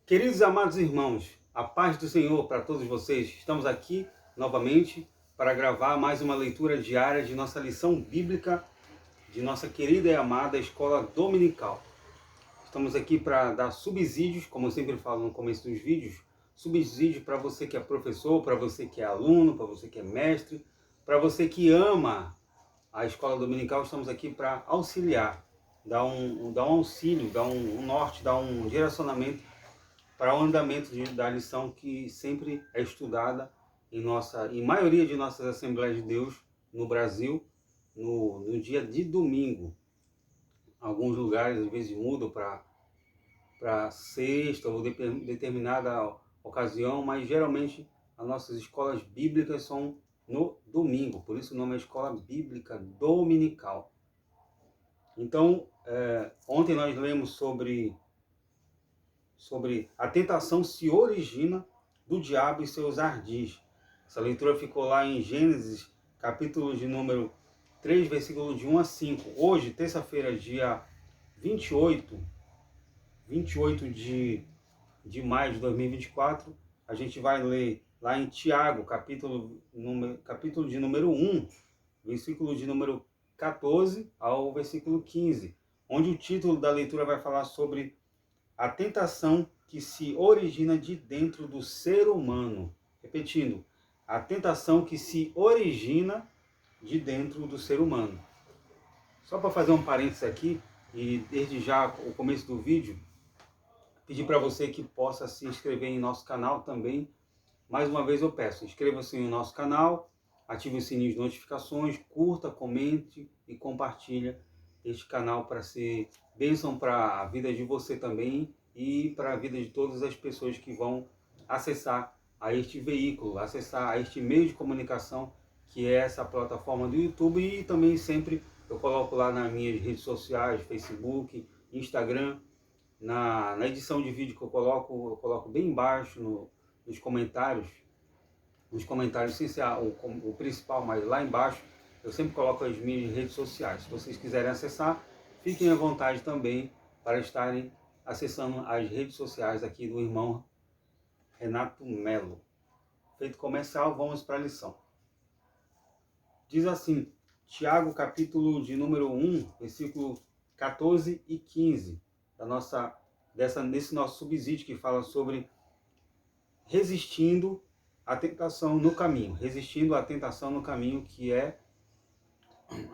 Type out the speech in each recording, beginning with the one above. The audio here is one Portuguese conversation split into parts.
Queridos e amados irmãos, a paz do Senhor para todos vocês. Estamos aqui novamente para gravar mais uma leitura diária de nossa lição bíblica de nossa querida e amada escola dominical. Estamos aqui para dar subsídios, como eu sempre falo no começo dos vídeos, subsídios para você que é professor, para você que é aluno, para você que é mestre, para você que ama a escola dominical. Estamos aqui para auxiliar, dar um auxílio, dar um norte, dar um direcionamento para o andamento da lição que sempre é estudada em maioria de nossas Assembleias de Deus no Brasil, no dia de domingo. Alguns lugares às vezes mudam para sexta ou determinada ocasião, mas geralmente as nossas escolas bíblicas são no domingo, por isso o nome é Escola Bíblica Dominical. Então, ontem nós lemos sobre a tentação se origina do diabo e seus ardis. Essa leitura ficou lá em Gênesis, capítulo de número 3, versículo de 1 a 5. Hoje, terça-feira, dia 28 de maio de 2024, a gente vai ler lá em Tiago, capítulo de número 1, versículo de número 14 ao versículo 15, onde o título da leitura vai falar sobre a tentação que se origina de dentro do ser humano. Repetindo, a tentação que se origina de dentro do ser humano. Só para fazer um parênteses aqui, e desde já o começo do vídeo, pedir para você que possa se inscrever em nosso canal também. Mais uma vez eu peço, inscreva-se no nosso canal, ative o sininho de notificações, curta, comente e compartilha este canal para ser bênção para a vida de você também e para a vida de todas as pessoas que vão acessar a este veículo, acessar a este meio de comunicação que é essa plataforma do YouTube. E também sempre eu coloco lá nas minhas redes sociais, Facebook, Instagram, na edição de vídeo que eu coloco bem embaixo nos comentários sem ser o principal, mas lá embaixo eu sempre coloco as minhas redes sociais. Se vocês quiserem acessar, fiquem à vontade também para estarem acessando as redes sociais aqui do irmão Renato Melo. Feito comercial, vamos para a lição. Diz assim, Tiago, capítulo de número 1, versículo 14 e 15, desse nosso subsídio que fala sobre resistindo à tentação no caminho. Resistindo à tentação no caminho, que é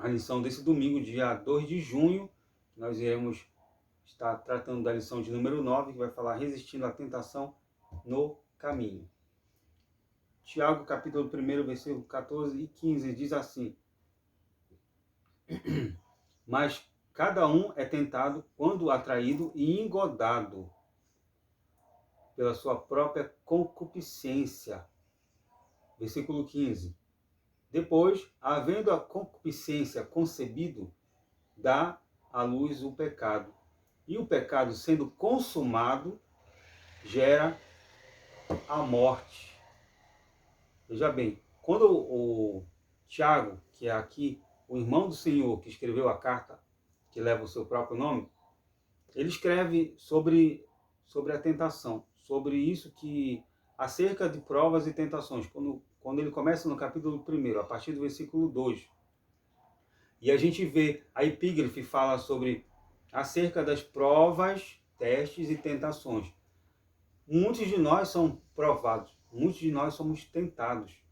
a lição desse domingo, dia 2 de junho. Nós iremos estar tratando da lição de número 9, que vai falar resistindo à tentação no caminho. Tiago, capítulo 1, versículo 14 e 15, diz assim: Mas cada um é tentado quando atraído e engodado pela sua própria concupiscência. Versículo 15. Depois, havendo a concupiscência concebido, dá à luz o pecado. E o pecado, sendo consumado, gera a morte. Veja bem, quando o Tiago, que é aqui o irmão do Senhor, que escreveu a carta que leva o seu próprio nome, ele escreve sobre a tentação, sobre isso que acerca de provas e tentações, quando ele começa no capítulo 1, a partir do versículo 2. E a gente vê, a epígrafe fala sobre acerca das provas, testes e tentações. Muitos de nós são provados, muitos de nós somos tentados.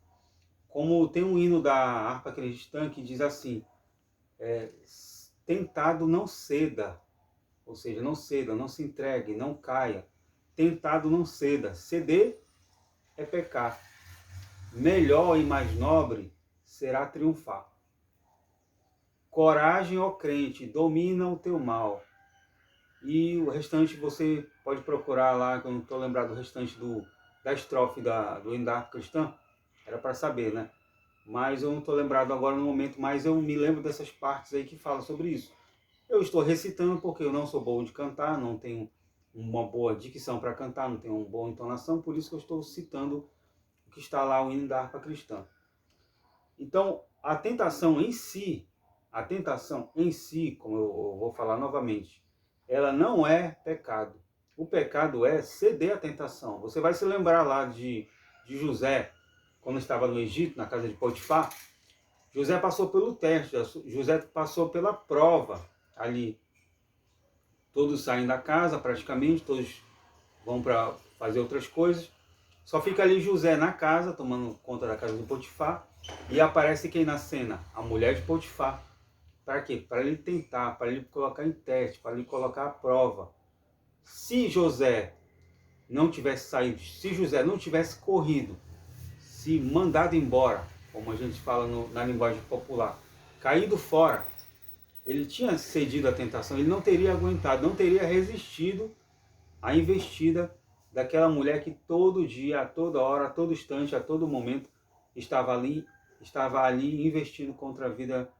Como tem um hino da harpa cristã que diz assim, tentado não ceda, ou seja, não ceda, não se entregue, não caia. Tentado não ceda. Ceder é pecar. Melhor e mais nobre será triunfar. Coragem, ó crente, domina o teu mal. E o restante você pode procurar lá, que eu não estou lembrado do restante da estrofe do hino da harpa cristã. Era para saber, né? Mas eu não estou lembrado agora no momento, mas eu me lembro dessas partes aí que falam sobre isso. Eu estou recitando porque eu não sou bom de cantar, não tenho uma boa dicção para cantar, não tenho uma boa entonação, por isso que eu estou citando o que está lá, o hino da harpa cristã. Então, a tentação em si, como eu vou falar novamente, ela não é pecado. O pecado é ceder à tentação. Você vai se lembrar lá de José, quando estava no Egito, na casa de Potifar. José passou pelo teste, José passou pela prova ali. Todos saem da casa, praticamente, todos vão para fazer outras coisas. Só fica ali José na casa, tomando conta da casa de Potifar. E aparece quem na cena? A mulher de Potifar. Para quê? Para ele tentar, para ele colocar em teste, para ele colocar à prova. Se José não tivesse saído, se José não tivesse corrido, se mandado embora, como a gente fala na linguagem popular, caído fora, ele tinha cedido à tentação, ele não teria aguentado, não teria resistido à investida daquela mulher que todo dia, a toda hora, a todo instante, a todo momento estava ali investindo contra a vida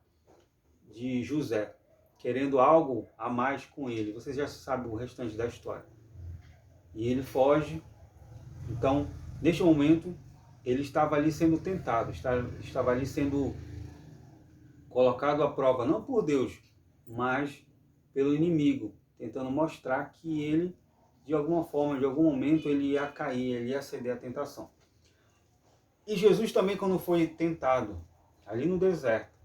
de José, querendo algo a mais com ele. Você já sabe o restante da história. E ele foge. Então, neste momento, ele estava ali sendo tentado, estava ali sendo colocado à prova, não por Deus, mas pelo inimigo, tentando mostrar que ele, de alguma forma, de algum momento, ele ia cair, ele ia ceder à tentação. E Jesus também, quando foi tentado, ali no deserto,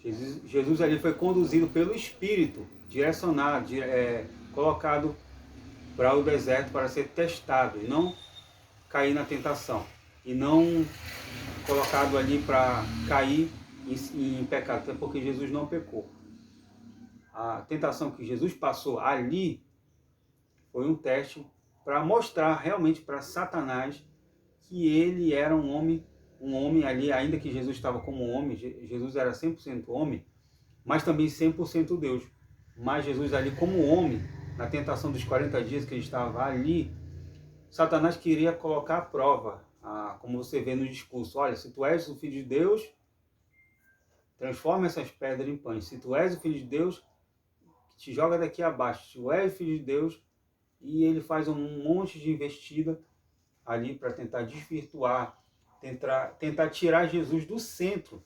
Jesus ali foi conduzido pelo Espírito, direcionado, colocado para o deserto para ser testado e não cair na tentação. E não colocado ali para cair em pecado, até porque Jesus não pecou. A tentação que Jesus passou ali foi um teste para mostrar realmente para Satanás que ele era um homem ali, ainda que Jesus estava como homem, Jesus era 100% homem, mas também 100% Deus. Mas Jesus ali como homem, na tentação dos 40 dias que ele estava ali, Satanás queria colocar à prova, como você vê no discurso, olha, se tu és o Filho de Deus, transforma essas pedras em pães. Se tu és o Filho de Deus, te joga daqui abaixo. Se tu és o Filho de Deus, e ele faz um monte de investida ali para tentar desvirtuar, tentar tirar Jesus do centro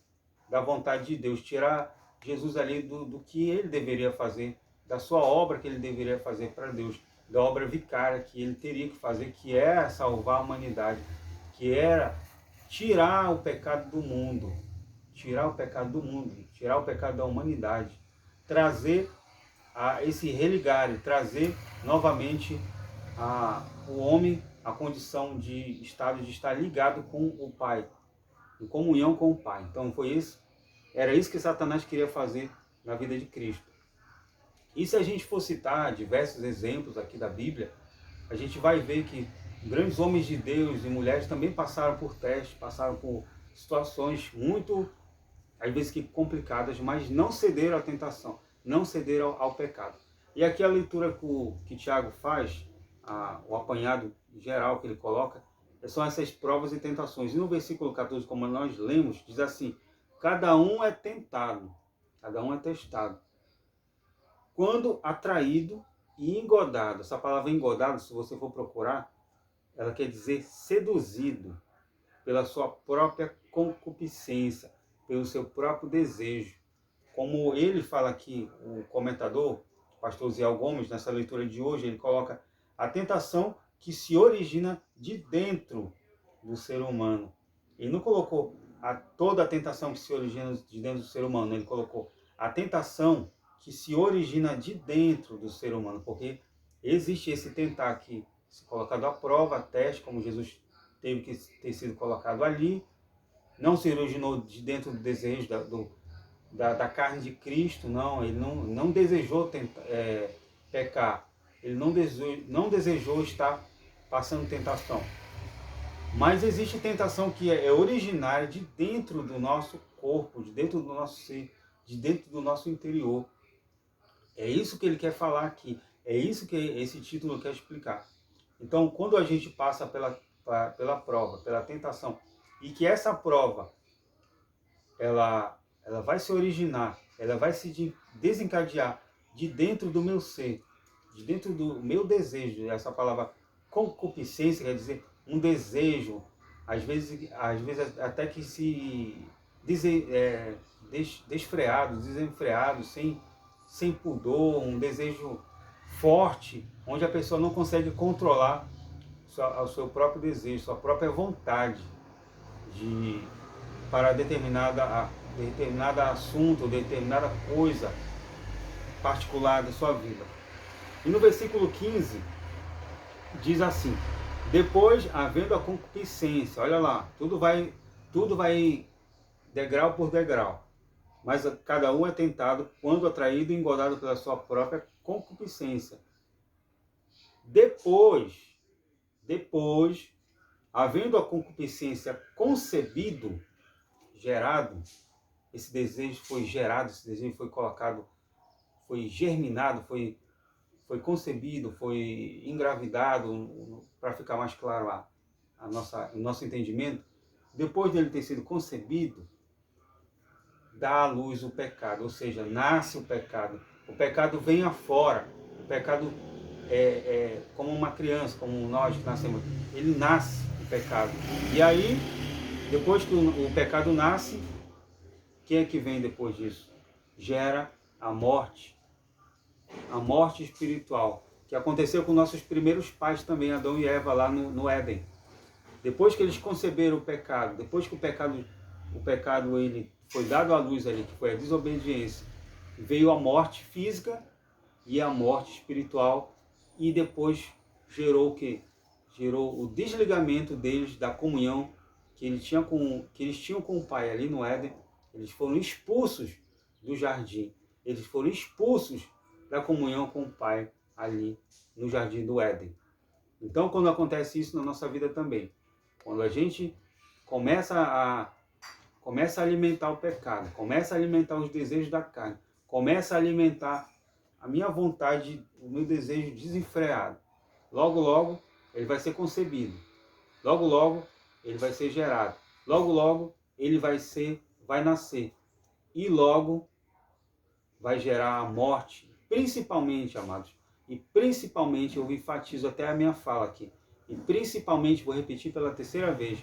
da vontade de Deus, tirar Jesus ali do que ele deveria fazer, da sua obra que ele deveria fazer para Deus, da obra vicária que ele teria que fazer, que era salvar a humanidade, que era tirar o pecado do mundo, tirar o pecado da humanidade, trazer esse religar, trazer novamente o homem a condição de estar ligado com o Pai, em comunhão com o Pai. Então era isso que Satanás queria fazer na vida de Cristo. E se a gente for citar diversos exemplos aqui da Bíblia, a gente vai ver que grandes homens de Deus e mulheres também passaram por testes, passaram por situações muito, às vezes, que complicadas, mas não cederam à tentação, não cederam ao pecado. E aqui a leitura que Tiago faz, o apanhado geral que ele coloca, são essas provas e tentações. E no versículo 14, como nós lemos, diz assim: cada um é tentado, cada um é testado, quando atraído e engodado. Essa palavra engodado, se você for procurar, ela quer dizer seduzido pela sua própria concupiscência, pelo seu próprio desejo. Como ele fala aqui, o comentador, o pastor Ziel Gomes, nessa leitura de hoje, ele coloca a tentação que se origina de dentro do ser humano. Ele não colocou toda a tentação que se origina de dentro do ser humano, ele colocou a tentação que se origina de dentro do ser humano, porque existe esse tentar aqui, se colocado à prova, a teste, como Jesus teve que ter sido colocado ali, não se originou de dentro do desejo da carne de Cristo, não, ele não desejou pecar, ele não desejou estar passando tentação. Mas existe tentação que é originária de dentro do nosso corpo, de dentro do nosso ser, de dentro do nosso interior. É isso que ele quer falar aqui, é isso que esse título quer explicar. Então, quando a gente passa pela prova, pela tentação, e que essa prova, ela vai se originar, ela vai se desencadear de dentro do meu ser, de dentro do meu desejo. Essa palavra concupiscência quer dizer um desejo, às vezes até que se desfreado, desenfreado, sem pudor, um desejo forte, onde a pessoa não consegue controlar o seu próprio desejo, sua própria vontade de para determinado assunto, determinada coisa particular da sua vida. E no versículo 15 diz assim: depois, havendo a concupiscência, olha lá, tudo vai degrau por degrau, mas cada um é tentado quando atraído e engodado pela sua própria concupiscência. Depois, havendo a concupiscência concebido, gerado, esse desejo foi gerado, esse desejo foi colocado, foi germinado, foi concebido, foi engravidado, para ficar mais claro o nosso entendimento. Depois dele ter sido concebido, dá à luz o pecado, ou seja, nasce o pecado. O pecado vem afora. O pecado é como uma criança, como nós que nascemos. Ele nasce, o pecado. E aí, depois que o pecado nasce, o que é que vem depois disso? Gera a morte espiritual, que aconteceu com nossos primeiros pais também, Adão e Eva, lá no Éden. Depois que eles conceberam o pecado, depois que o pecado ele foi dado à luz ali, que foi a desobediência, veio a morte física e a morte espiritual, e depois gerou o quê? Gerou o desligamento deles da comunhão que eles tinham com o Pai ali no Éden. Eles foram expulsos do jardim. Eles foram expulsos da comunhão com o Pai ali no jardim do Éden. Então, quando acontece isso na nossa vida também, quando a gente começa a alimentar o pecado, começa a alimentar os desejos da carne, começa a alimentar a minha vontade, o meu desejo desenfreado, logo, logo, ele vai ser concebido. Logo, logo, ele vai ser gerado. Logo, logo, ele vai nascer. E logo vai gerar a morte, principalmente, amados, e principalmente, eu enfatizo até a minha fala aqui, e principalmente, vou repetir pela terceira vez,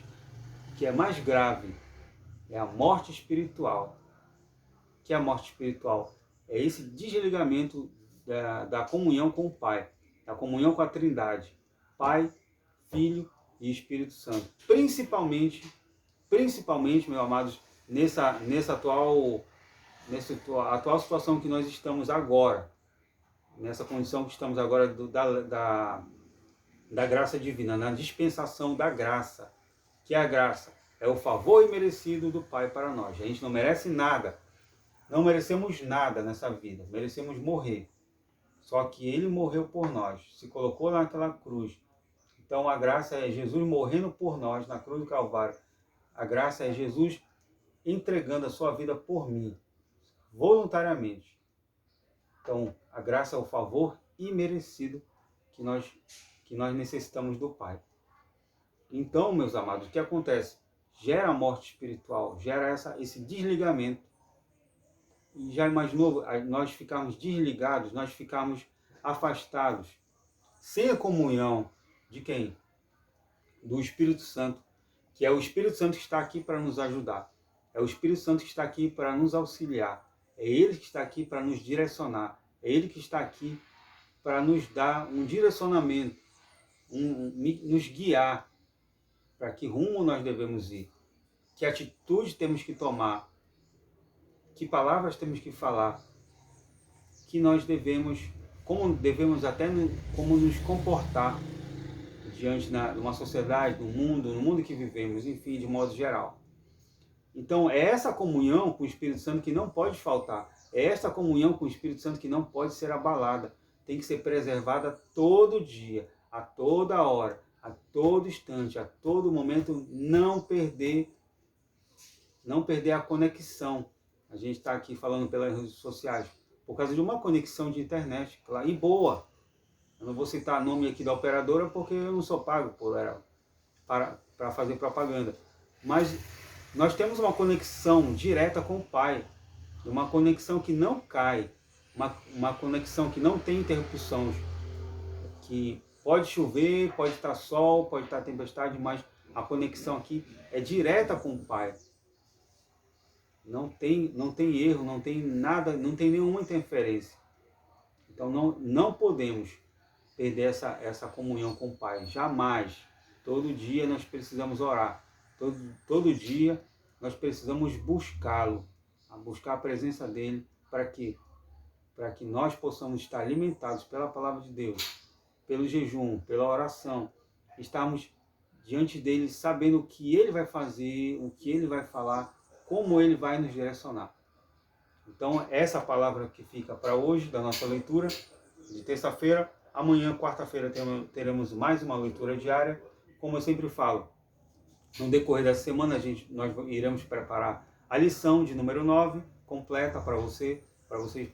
que é mais grave, é a morte espiritual. O que é a morte espiritual? É esse desligamento da comunhão com o Pai, da comunhão com a Trindade, Pai, Filho e Espírito Santo. Principalmente, meus amados, nessa atual situação que nós estamos agora, nessa condição que estamos agora da graça divina, na dispensação da graça, que é a graça, é o favor imerecido do Pai para nós. A gente não merece nada, não merecemos nada nessa vida, merecemos morrer. Só que Ele morreu por nós, se colocou naquela cruz. Então a graça é Jesus morrendo por nós na cruz do Calvário. A graça é Jesus entregando a sua vida por mim, voluntariamente. Então, a graça é o favor imerecido que nós necessitamos do Pai. Então, meus amados, o que acontece? Gera a morte espiritual, gera esse desligamento. E já imaginou nós ficarmos desligados, nós ficarmos afastados, sem a comunhão de quem? Do Espírito Santo, que é o Espírito Santo que está aqui para nos ajudar. É o Espírito Santo que está aqui para nos auxiliar. É Ele que está aqui para nos direcionar. É Ele que está aqui para nos dar um direcionamento, nos guiar para que rumo nós devemos ir, que atitude temos que tomar, que palavras temos que falar, que nós devemos, como nos comportar diante de uma sociedade, no mundo que vivemos, enfim, de modo geral. Então, é essa comunhão com o Espírito Santo que não pode faltar. É essa comunhão com o Espírito Santo que não pode ser abalada. Tem que ser preservada todo dia, a toda hora, a todo instante, a todo momento, não perder a conexão. A gente está aqui falando pelas redes sociais, por causa de uma conexão de internet, claro, e boa. Eu não vou citar nome aqui da operadora, porque eu não sou pago por ela para fazer propaganda. Mas nós temos uma conexão direta com o Pai, uma conexão que não cai, uma conexão que não tem interrupções, que pode chover, pode estar sol, pode estar tempestade, mas a conexão aqui é direta com o Pai. Não tem erro, não tem nada, não tem nenhuma interferência. Então não podemos perder essa comunhão com o Pai, jamais. Todo dia nós precisamos orar, todo dia nós precisamos buscá-lo, buscar a presença dele, para que nós possamos estar alimentados pela palavra de Deus, pelo jejum, pela oração, estarmos diante dele sabendo o que ele vai fazer, o que ele vai falar, como ele vai nos direcionar. Então, essa palavra que fica para hoje, da nossa leitura de terça-feira. Amanhã, quarta-feira, teremos mais uma leitura diária. Como eu sempre falo, no decorrer da semana nós iremos preparar a lição de número 9, completa para você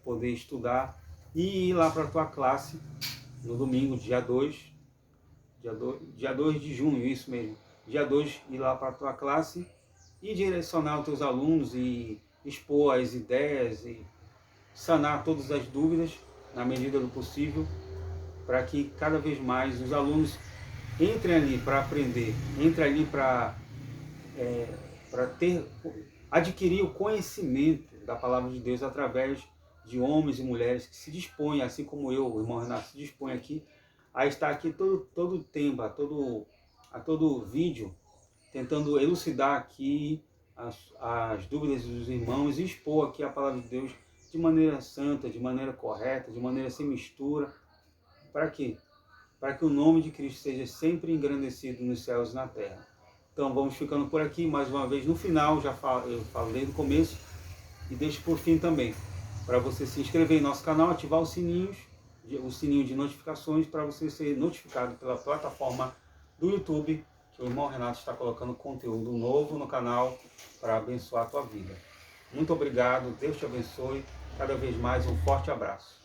poder estudar e ir lá para a tua classe no domingo, dia 2 de junho, isso mesmo. Dia 2, ir lá para a tua classe e direcionar os teus alunos e expor as ideias e sanar todas as dúvidas na medida do possível, para que cada vez mais os alunos entrem ali para aprender, entrem ali para adquirir o conhecimento da palavra de Deus através de homens e mulheres que se dispõem, assim como eu, o irmão Renato, se dispõe aqui a estar aqui todo tempo, a todo vídeo, tentando elucidar aqui as dúvidas dos irmãos e expor aqui a palavra de Deus de maneira santa, de maneira correta, de maneira sem mistura. Para quê? Para que o nome de Cristo seja sempre engrandecido nos céus e na terra. Então vamos ficando por aqui, mais uma vez no final, eu falei no começo, e deixo por fim também, para você se inscrever em nosso canal, ativar o sininho de notificações, para você ser notificado pela plataforma do YouTube, que o irmão Renato está colocando conteúdo novo no canal para abençoar a tua vida. Muito obrigado, Deus te abençoe, cada vez mais um forte abraço.